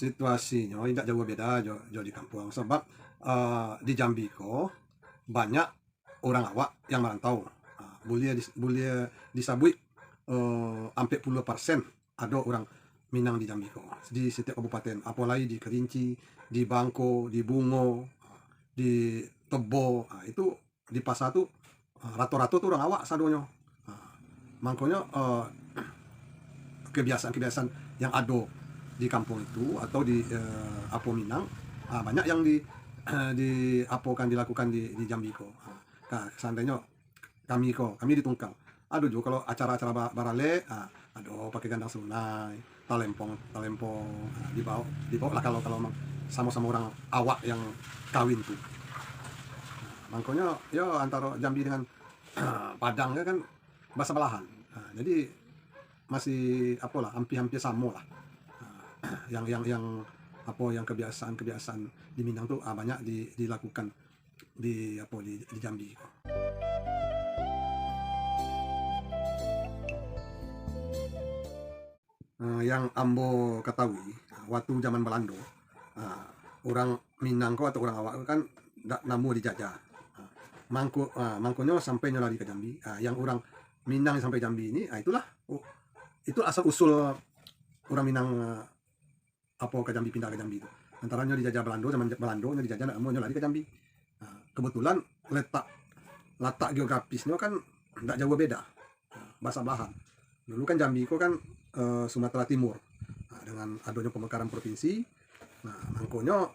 situasinya tidak jauh beda jo di kampung sebab di Jambi ko banyak orang awak yang merantau. Boleh disabui hampir 10% ada orang Minang di Jambi ko di setiap kabupaten, apalagi di Kerinci, di Bangko, di Bungo, di Tebo. Itu di pasar tuh rata-rata tuh orang awak sadonyo. Makanya kebiasaan-kebiasaan yang ada di kampung itu atau di Apo Minang banyak yang dilakukan di Jambi ko. Seandainya kami di Tungkal, aduh juga kalau acara-acara barale, aduh pakai gandang sunai, talempong, dibawa lah kalau memang sama-sama orang awak yang kawin tuh. Makanya ya antara Jambi dengan Padang kan bahasa belahan. Jadi masih apalah hampir-hampir sama lah. Yang kebiasaan-kebiasaan di Minang tuh banyak dilakukan di Jambi. Yang ambo ketahui waktu zaman Belanda, orang Minang ko atau orang awak kan ndak namu dijajah. Mangkonyo sampai nyolari ke Jambi. Yang orang Minang sampai Jambi ini, itulah itu asal usul orang Minang ke Jambi, pindah ke Jambi itu. Antaranya dijajah Belanda, zaman Belanda dijajah mau nyolari ke Jambi. Kebetulan letak geografisnya kan ndak jauh beda, bahasa belahan. Dulu kan Jambi itu kan Sumatera Timur, dengan adanya pemekaran provinsi. Angkonya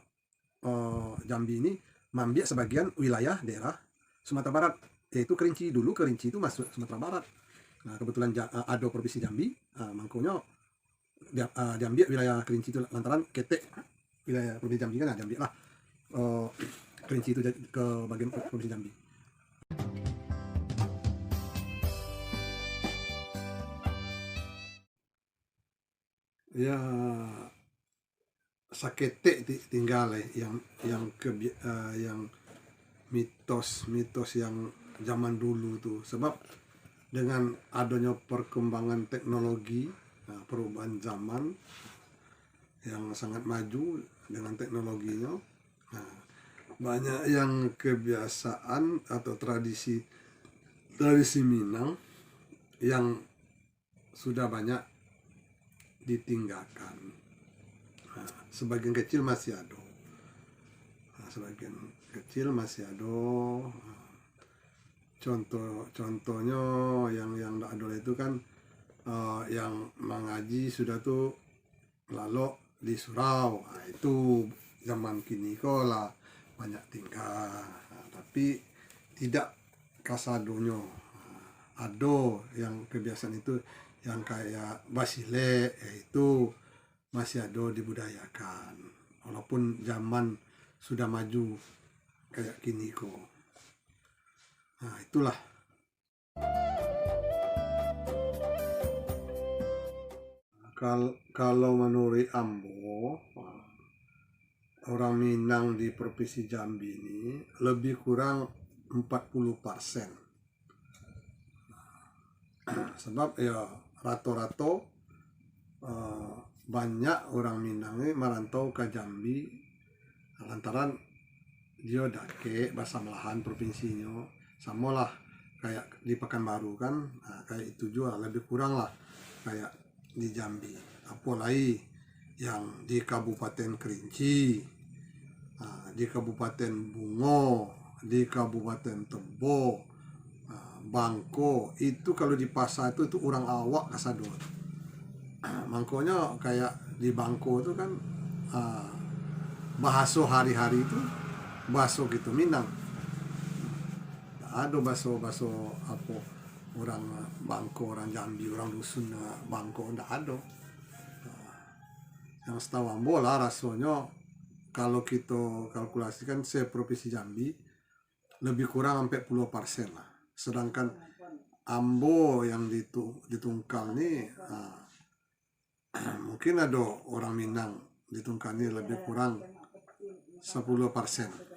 Jambi ini mambil sebagian wilayah daerah Sumatera Barat, yaitu Kerinci. Dulu Kerinci itu masuk Sumatera Barat. Kebetulan ada provinsi Jambi, mangkonya diambil wilayah Kerinci itu lantaran ketek wilayah provinsi Jambi kan, diambil lah Kerinci itu ke bagian provinsi Jambi. Ya sakete tinggal yang mitos yang zaman dulu tuh, sebab dengan adanya perkembangan teknologi, perubahan zaman yang sangat maju dengan teknologinya, banyak yang kebiasaan atau tradisi Minang yang sudah banyak ditinggalkan. Sebagian kecil masih ada, contohnya yang tidak ada itu kan yang mengaji sudah tuh lalu di surau. Itu zaman kini kok lah banyak tinggal, tapi tidak kasadonyo. Ada yang kebiasaan itu yang kayak basile, itu masih ada dibudayakan walaupun zaman sudah maju kayak kini kok. Itulah. Kalau menurut ambo, orang Minang di provinsi Jambi ini lebih kurang 40%. Sebab ya rata-rata banyak orang Minang ini merantau ke Jambi lantaran dia dake bahasa Melahan provinsinya sama lah kayak di Pekanbaru kan, kayak itu juga lebih kurang lah kayak di Jambi. Apalagi yang di Kabupaten Kerinci, di Kabupaten Bungo, di Kabupaten Tebo, Bangko, itu kalau di pasar itu orang awak kasadon. Makanya kayak di Bangko itu kan bahasa hari-hari itu bahasa gitu Minang. Ada bahasa apa orang Bangko, orang Jambi, orang dusun Bangko ndak ada. Yang setahu ambo lah rasanya kalau kita kalkulasikan se-provinsi Jambi lebih kurang sampai 10% lah. Sedangkan ambo yang ditungkal nih mungkin ada orang Minang di Tungkal ini lebih kurang 10%.